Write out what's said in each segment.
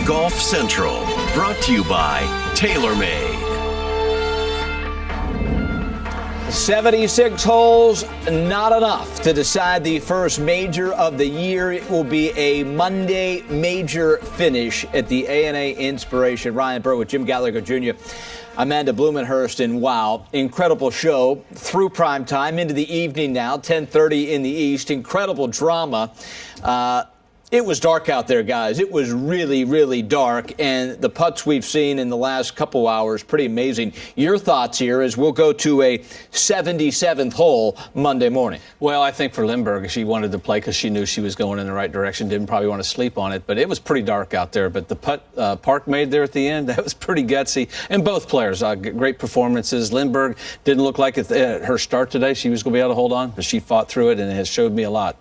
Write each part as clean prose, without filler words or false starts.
Golf Central, brought to you by TaylorMade. 76 holes, not enough to decide the first major of the year. It will be a Monday major finish at the A&A Inspiration. Ryan Burr with Jim Gallagher Jr., Amanda Blumenhurst, and wow, incredible show through prime time into the evening now, 10:30 in the East. Incredible drama. It was dark out there, guys. It was really, really dark, and the putts we've seen in the last couple hours, pretty amazing. Your thoughts here as we'll go to a 77th hole Monday morning. Well, I think for Lindbergh, she wanted to play because she knew she was going in the right direction, didn't probably want to sleep on it, but it was pretty dark out there. But the putt Park made there at the end, that was pretty gutsy. And both players, great performances. Lindbergh didn't look like at her start today she was going to be able to hold on, but she fought through it, and it has showed me a lot.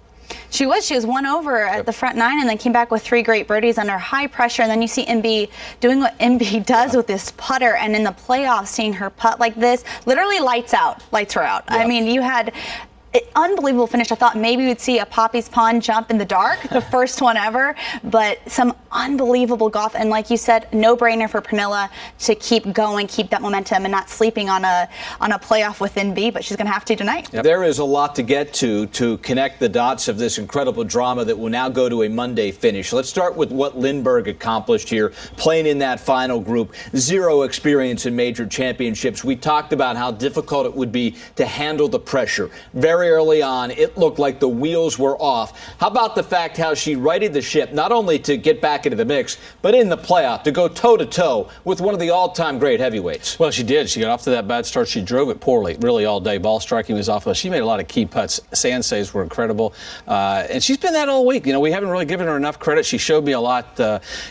She was one over at the front nine and then came back with 3 great birdies under high pressure. And then you see MB doing what MB does with this putter. And in the playoffs, seeing her putt like this, literally lights her out. Yeah. I mean, you had an unbelievable finish. I thought maybe we'd see a Poppy's Pond jump in the dark, the first one ever, but some unbelievable golf. And like you said, no-brainer for Pernilla to keep going, keep that momentum, and not sleeping on a playoff with NB, but she's going to have to tonight. Yep. There is a lot to get to connect the dots of this incredible drama that will now go to a Monday finish. Let's start with what Lindbergh accomplished here, playing in that final group. 0 experience in major championships. We talked about how difficult it would be to handle the pressure. Very early on, it looked like the wheels were off. How about the fact how she righted the ship, not only to get back into the mix, but in the playoff, to go toe-to-toe with one of the all-time great heavyweights? Well, she did. She got off to that bad start. She drove it poorly, really all day. Ball striking was off. She made a lot of key putts. Sand saves were incredible. And she's been that all week. You know, we haven't really given her enough credit. She showed me a lot,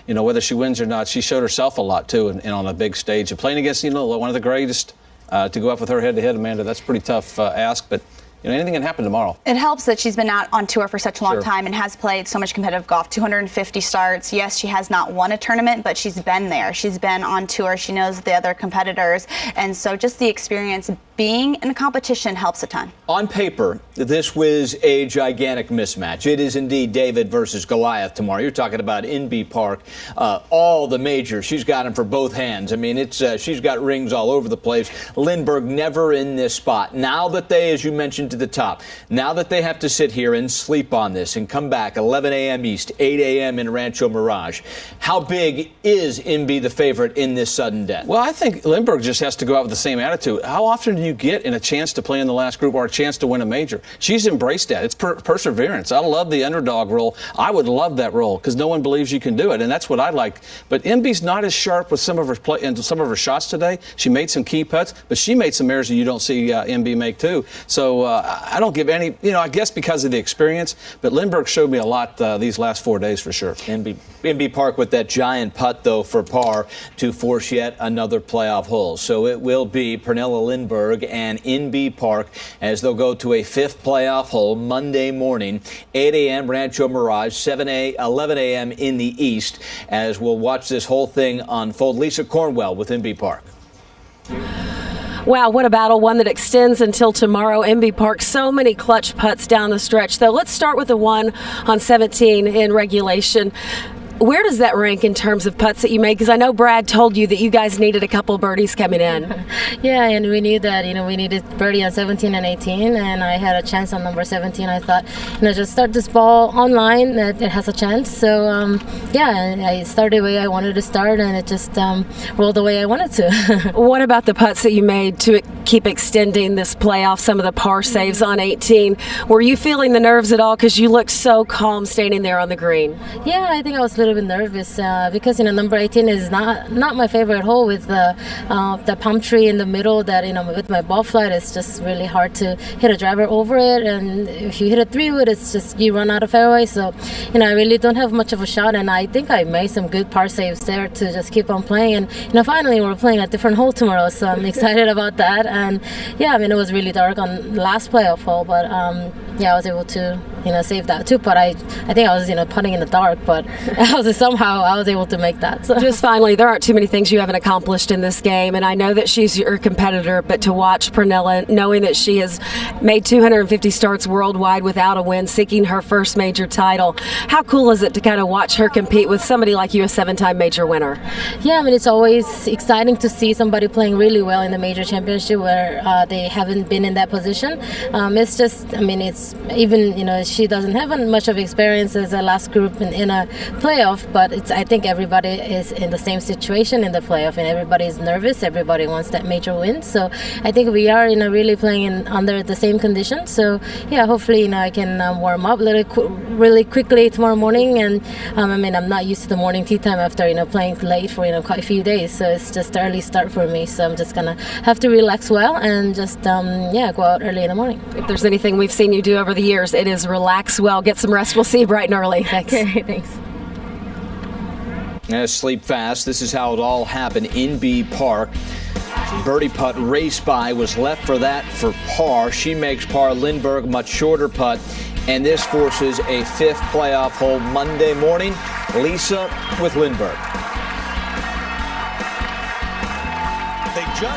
whether she wins or not. She showed herself a lot, too, and on a big stage. And playing against, one of the greatest, to go up with her head-to-head, Amanda, that's a pretty tough ask, but anything can happen tomorrow. It helps that she's been out on tour for such a long time and has played so much competitive golf, 250 starts. Yes, she has not won a tournament, but she's been there. She's been on tour. She knows the other competitors. And so just the experience being in a competition helps a ton. On paper, this was a gigantic mismatch. It is indeed David versus Goliath tomorrow. You're talking about Inbee Park. All the majors, she's got them for both hands. I mean, she's got rings all over the place. Lindbergh never in this spot. Now that they, as you mentioned, to the top. Now that they have to sit here and sleep on this and come back 11 a.m. East, 8 a.m. in Rancho Mirage, how big is Inbee the favorite in this sudden death? Well, I think Lindbergh just has to go out with the same attitude. How often do you get in a chance to play in the last group or a chance to win a major? She's embraced that. It's perseverance. I love the underdog role. I would love that role because no one believes you can do it, and that's what I like. But Inbee's not as sharp with some of her play and some of her shots today. She made some key putts, but she made some errors that you don't see Inbee make too. So I don't give any, I guess because of the experience, but Lindbergh showed me a lot these last 4 days for sure. Inbee Park with that giant putt, though, for par to force yet another playoff hole. So it will be Pernilla Lindbergh and Inbee Park as they'll go to a 5th playoff hole Monday morning, 8 a.m. Rancho Mirage, 11 a.m. in the East, as we'll watch this whole thing unfold. Lisa Cornwell with Inbee Park. Wow, what a battle, one that extends until tomorrow. Inbee Park, so many clutch putts down the stretch, though. Let's start with the one on 17 in regulation. Where does that rank in terms of putts that you made? Because I know Brad told you that you guys needed a couple birdies coming in. Yeah, and we knew that, we needed birdie on 17 and 18, and I had a chance on number 17. I thought, just start this ball online, that it has a chance. So, I started the way I wanted to start, and it just rolled the way I wanted to. What about the putts that you made to keep extending this playoff, some of the par saves on 18? Were you feeling the nerves at all? Because you looked so calm standing there on the green. Yeah, I think I was a little bit nervous because number 18 is not my favorite hole with the palm tree in the middle. That with my ball flight, it's just really hard to hit a driver over it, and if you hit a 3-wood, it's just you run out of fairway. So I really don't have much of a shot, and I think I made some good par saves there to just keep on playing. And finally we're playing a different hole tomorrow, so I'm excited about that. And it was really dark on the last playoff hole, but yeah, I was able to, save that two putt. I think I was, putting in the dark, but somehow I was able to make that. So. Just finally, there aren't too many things you haven't accomplished in this game, and I know that she's your competitor, but to watch Pernilla, knowing that she has made 250 starts worldwide without a win, seeking her first major title, how cool is it to kind of watch her compete with somebody like you, a 7-time major winner? Yeah, I mean, it's always exciting to see somebody playing really well in the major championship where they haven't been in that position. It's just, I mean, it's even, she doesn't have much of experience as a last group in a playoff, but I think everybody is in the same situation in the playoff, and everybody is nervous. Everybody wants that major win. So I think we are, really playing under the same conditions. So yeah, hopefully, I can warm up really quickly tomorrow morning. And I mean, I'm not used to the morning tea time after, playing late for, quite a few days. So it's just an early start for me. So I'm just gonna have to relax well and just, go out early in the morning. If there's anything we've seen you do over the years, it is relax well, get some rest. We'll see you bright and early. Thanks. Okay, thanks. Sleep fast. This is how it all happened in B Park. Birdie putt race by was left for par. She makes par. Lindbergh, much shorter putt. And this forces a 5th playoff hole Monday morning. Lisa with Lindbergh.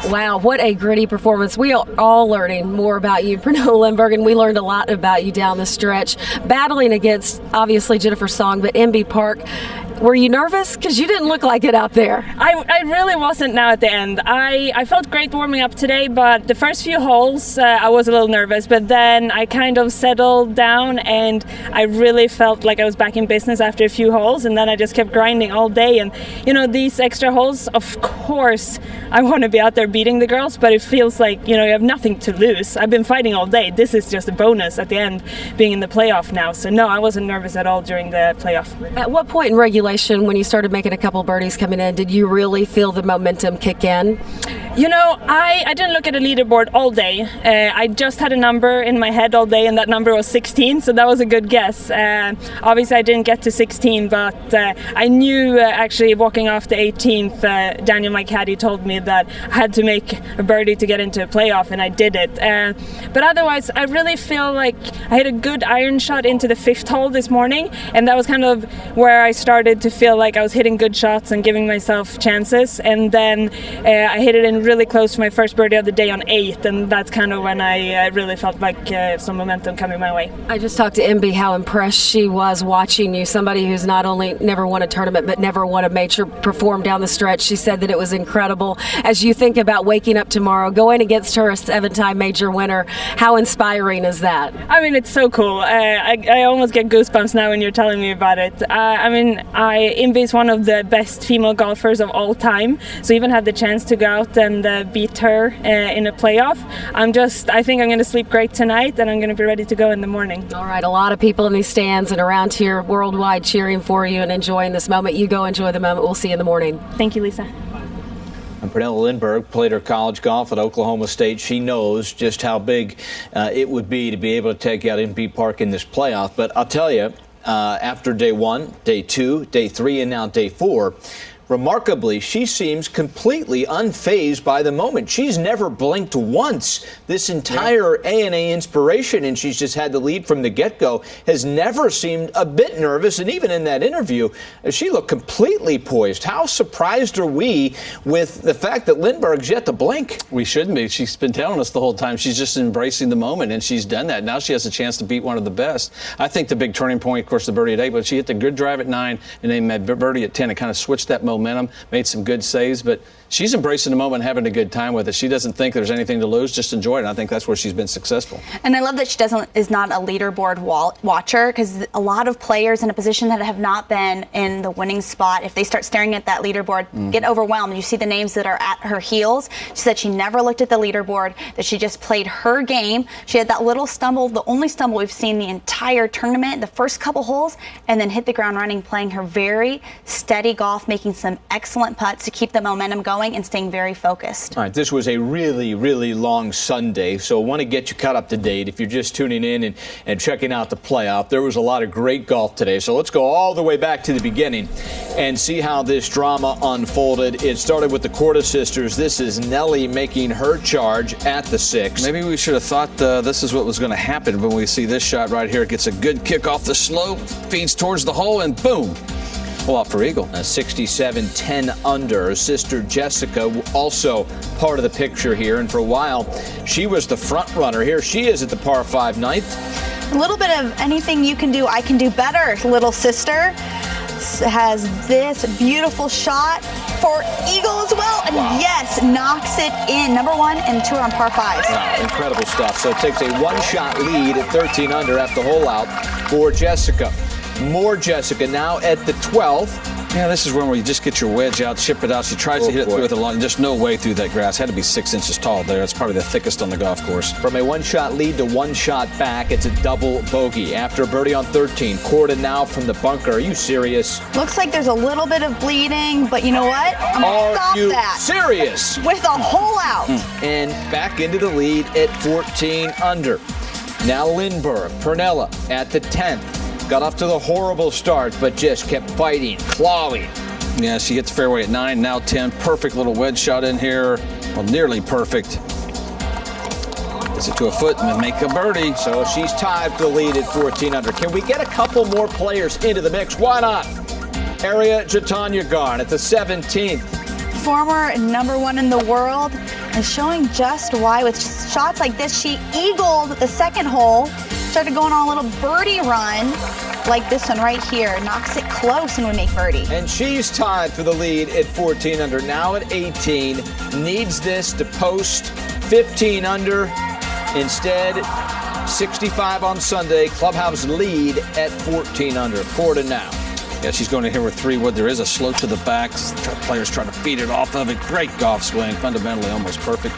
Wow, what a gritty performance. We are all learning more about you, Pernilla Lindbergh, and we learned a lot about you down the stretch. Battling against, obviously, Jennifer Song, but MB Park. Were you nervous? Because you didn't look like it out there. I really wasn't now at the end. I felt great warming up today, but the first few holes I was a little nervous, but then I kind of settled down and I really felt like I was back in business after a few holes, and then I just kept grinding all day. And these extra holes, of course I want to be out there beating the girls, but it feels like you have nothing to lose. I've been fighting all day. This is just a bonus at the end, being in the playoff now. So no, I wasn't nervous at all during the playoff. At what point in regulation, when you started making a couple birdies coming in, did you really feel the momentum kick in? I didn't look at a leaderboard all day. I just had a number in my head all day, and that number was 16, so that was a good guess. Obviously, I didn't get to 16, but I knew actually walking off the 18th, Daniel, my caddy, told me that I had to make a birdie to get into a playoff, and I did it. But otherwise, I really feel like I hit a good iron shot into the 5th hole this morning, and that was kind of where I started to feel like I was hitting good shots and giving myself chances. And then I hit it in really close to my first birdie of the day on 8th, and that's kind of when I really felt like some momentum coming my way. I just talked to MB how impressed she was watching you, somebody who's not only never won a tournament but never won a major, perform down the stretch. She said that it was incredible. As you think about waking up tomorrow, going against her, a 7-time major winner, how inspiring is that? I mean, it's so cool. I almost get goosebumps now when you're telling me about it. Imbi is one of the best female golfers of all time, so even had the chance to go out and beat her in a playoff. I think I'm going to sleep great tonight, and I'm going to be ready to go in the morning. All right, a lot of people in these stands and around here worldwide cheering for you and enjoying this moment. You go enjoy the moment. We'll see you in the morning. Thank you, Lisa. And Pernilla Lindbergh played her college golf at Oklahoma State. She knows just how big it would be to be able to take out MB Park in this playoff. But I'll tell you, after day 1, day 2, day 3, and now day 4, remarkably, she seems completely unfazed by the moment. She's never blinked once this entire ANA Inspiration, and she's just had the lead from the get-go, has never seemed a bit nervous. And even in that interview, she looked completely poised. How surprised are we with the fact that Lindbergh's yet to blink? We shouldn't be. She's been telling us the whole time. She's just embracing the moment, and she's done that. Now she has a chance to beat one of the best. I think the big turning point, of course, the birdie at 8, but she hit the good drive at 9 and then made birdie at 10. It kind of switched that momentum, made some good saves, but she's embracing the moment, having a good time with it. She doesn't think there's anything to lose, just enjoy it. And I think that's where she's been successful. And I love that she is not a leaderboard watcher, because a lot of players in a position that have not been in the winning spot, if they start staring at that leaderboard, get overwhelmed. You see the names that are at her heels. She said she never looked at the leaderboard, that she just played her game. She had that little stumble, the only stumble we've seen the entire tournament, the first couple holes, and then hit the ground running, playing her very steady golf, making some some excellent putts to keep the momentum going and staying very focused. All right, this was a really, really long Sunday, so I want to get you caught up to date. If you're just tuning in and checking out the playoff, there was a lot of great golf today. So let's go all the way back to the beginning and see how this drama unfolded. It started with the Korda sisters. This is Nelly making her charge at the 6. Maybe we should have thought this is what was going to happen when we see this shot right here. It gets a good kick off the slope, feeds towards the hole, and boom. Pull out for eagle. 67, 10 under. Her sister Jessica also part of the picture here, and for a while she was the front runner. Here she is at the par 5 9th. A little bit of anything you can do, I can do better. Little sister has this beautiful shot for eagle as well, and yes, knocks it in. Number 1 and tour on par 5s. Wow, incredible stuff. So it takes a one-shot lead at 13 under after hole out for Jessica. More Jessica now at the 12th. Yeah, this is one where you just get your wedge out, chip it out. She tries to hit it through with a long, just no way through that grass. Had to be 6 inches tall there. It's probably the thickest on the golf course. From a one-shot lead to one shot back, it's a double bogey. After a birdie on 13, Korda now from the bunker. Are you serious? Looks like there's a little bit of bleeding, but you know what? I'm gonna stop Are you that. serious? With a hole out. And back into the lead at 14 under. Now Lindbergh, Pernella at the 10th. Got off to the horrible start, but just kept fighting, clawing. Yeah, she hits fairway at 9, now 10. Perfect little wedge shot in here. Well, nearly perfect. Gets it to a foot and then make a birdie. So she's tied for the lead at 14 under. Can we get a couple more players into the mix? Why not? Ariya Jutanugarn at the 17th. Former number 1 in the world, and showing just why with shots like this. She eagled the second hole, started going on a little birdie run like this one right here. Knocks it close and would make birdie. And she's tied for the lead at 14 under. Now at 18, needs this to post 15 under. Instead, 65 on Sunday. Clubhouse lead at 14 under. Korda now. Yeah, she's going to hit with 3 wood. There is a slope to the back. Players trying to feed it off of it. Great golf swing. Fundamentally almost perfect.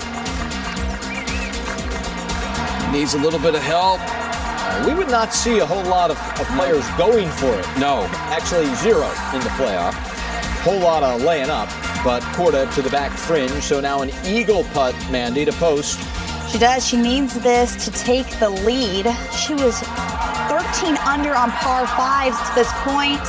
Needs a little bit of help. We would not see a whole lot of players going for it. No. Actually, 0 in the playoff. Whole lot of laying up, but Korda to the back fringe. So now an eagle putt, Mandy, to post. She does. She needs this to take the lead. She was 13 under on par 5s to this point.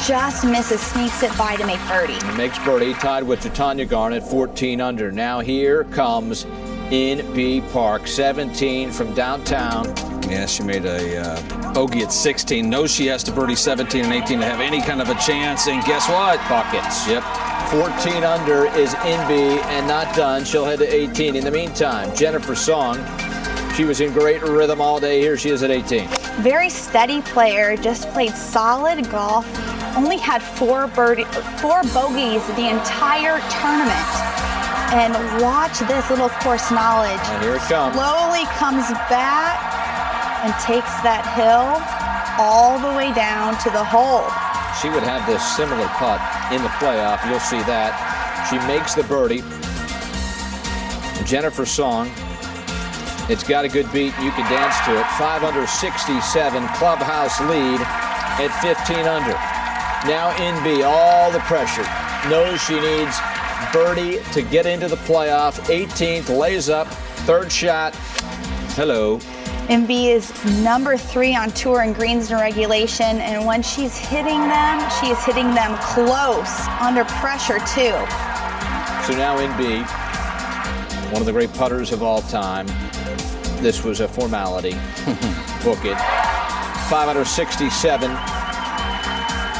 Just misses, sneaks it by to make birdie. Makes birdie, tied with Jutanugarn at 14 under. Now here comes In B Park, 17 from downtown. Yeah, she made a bogey at 16. Knows she has to birdie 17 and 18 to have any kind of a chance. And guess what? Buckets. Yep. 14 under is in B and not done. She'll head to 18. In the meantime, Jennifer Song, she was in great rhythm all day. Here she is at 18. Very steady player, just played solid golf. Only had 4 bogeys the entire tournament. And watch this little course knowledge. And here it comes. Slowly comes back and takes that hill all the way down to the hole. She would have this similar putt in the playoff. You'll see that. She makes the birdie. Jennifer Song, it's got a good beat. You can dance to it. 5 under 67, clubhouse lead at 15 under. Now in B, all the pressure. Knows she needs birdie to get into the playoff. 18th, lays up, 3rd shot. Hello. MB is number 3 on tour in greens and regulation, and when she's hitting them, she is hitting them close, under pressure too. So now MB, one of the great putters of all time. This was a formality. Book it. 5 under 67.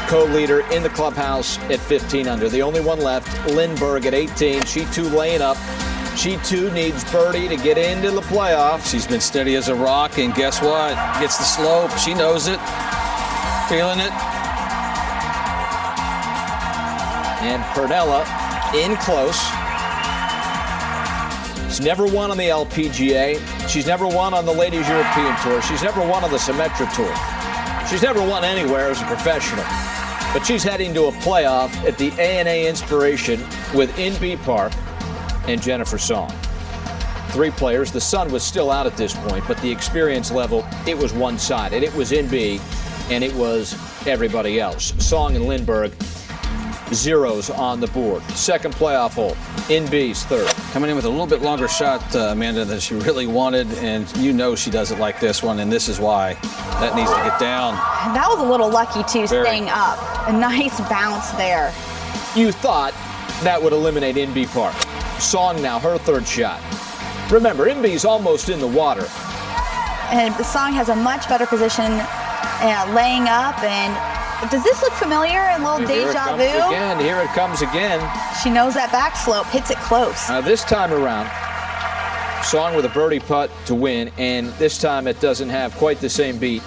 Co-leader in the clubhouse at 15 under. The only one left, Lindbergh at 18. She too laying up. She too needs birdie to get into the playoffs. She's been steady as a rock, and guess what? Gets the slope. She knows it. Feeling it. And Pernella in close. She's never won on the LPGA. She's never won on the Ladies European Tour. She's never won on the Symetra Tour. She's never won anywhere as a professional. But she's heading to a playoff at the ANA Inspiration with NB Park and Jennifer Song. 3 players. The sun was still out at this point, but the experience level, it was one-sided. It was NB, and it was everybody else. Song and Lindbergh zeros on the board. Second playoff hole, NB's third. Coming in with a little bit longer shot, Amanda, than she really wanted, and you know she doesn't like this one, and this is why. That needs to get down. That was a little lucky, too, Very. staying up. A nice bounce there. You thought that would eliminate NB Park. Song now, her third shot. Remember, NB's almost in the water. And the Song has a much better position laying up. And does this look familiar? A little deja vu? Here it comes again. She knows that back slope, hits it close. This time around, Song with a birdie putt to win, and this time it doesn't have quite the same beat,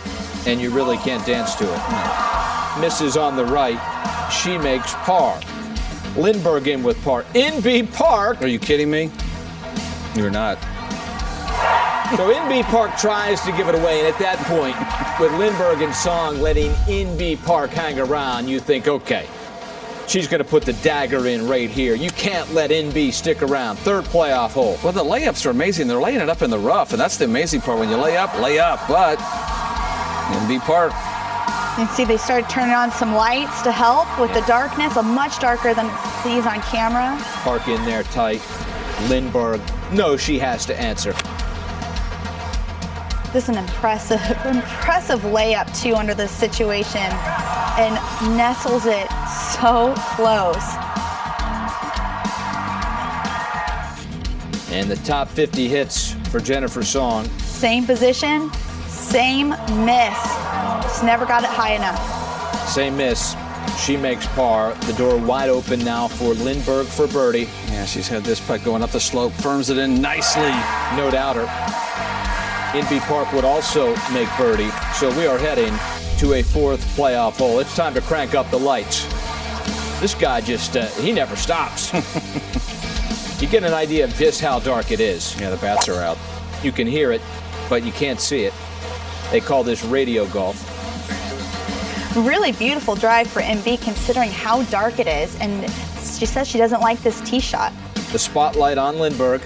and you really can't dance to it. Misses on the right. She makes par. Lindbergh in with par. NB Park. Are you kidding me? You're not. So NB Park tries to give it away, and at that point, with Lindbergh and Song letting NB Park hang around, you think, okay, she's going to put the dagger in right here. You can't let NB stick around. Third playoff hole. Well, the layups are amazing. They're laying it up in the rough, and that's the amazing part. When you lay up, but NB Park. You can see they started turning on some lights to help with the darkness, much darker than it sees on camera. Park in there tight. Lindbergh, no, she has to answer. This is an impressive layup, too, under this situation, and nestles it so close. And the top 50 hits for Jennifer Song. Same position, same miss. Just never got it high enough. Same miss. She makes par. The door wide open now for Lindbergh for birdie. Yeah, she's had this putt going up the slope, firms it in nicely. No doubter. NB Park would also make birdie. So we are heading to a fourth playoff hole. It's time to crank up the lights. This guy just, he never stops. You get an idea of just how dark it is. Yeah, the bats are out. You can hear it, but you can't see it. They call this radio golf. Really beautiful drive for NB considering how dark it is, and she says she doesn't like this tee shot. The spotlight on Lindbergh.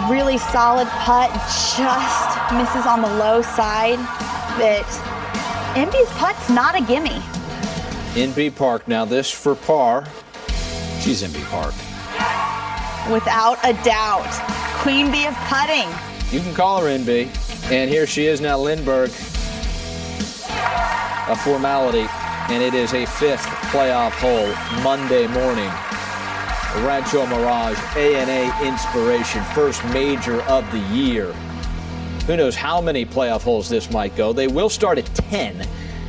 Really solid putt, just misses on the low side, but NB's putt's not a gimme. NB Park, now this for par. She's NB Park. Without a doubt. Queen bee of putting. You can call her NB. And here she is now, Lindbergh. A formality, and it is a fifth playoff hole Monday morning. Rancho Mirage ANA Inspiration, first major of the year. Who knows how many playoff holes this might go. They will start at 10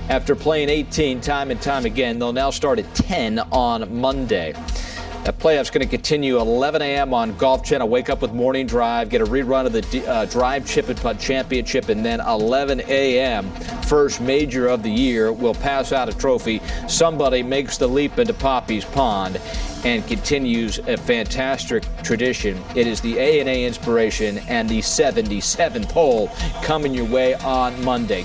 after playing 18 time and time again. They'll now start at 10 on Monday. That playoff's going to continue 11 a.m. on Golf Channel. Wake up with Morning Drive, get a rerun of the Drive Chip and Putt Championship, and then 11 a.m. first major of the year. We'll pass out a trophy. Somebody makes the leap into Poppy's Pond and continues a fantastic tradition. It is the ANA Inspiration and the 77th hole coming your way on Monday.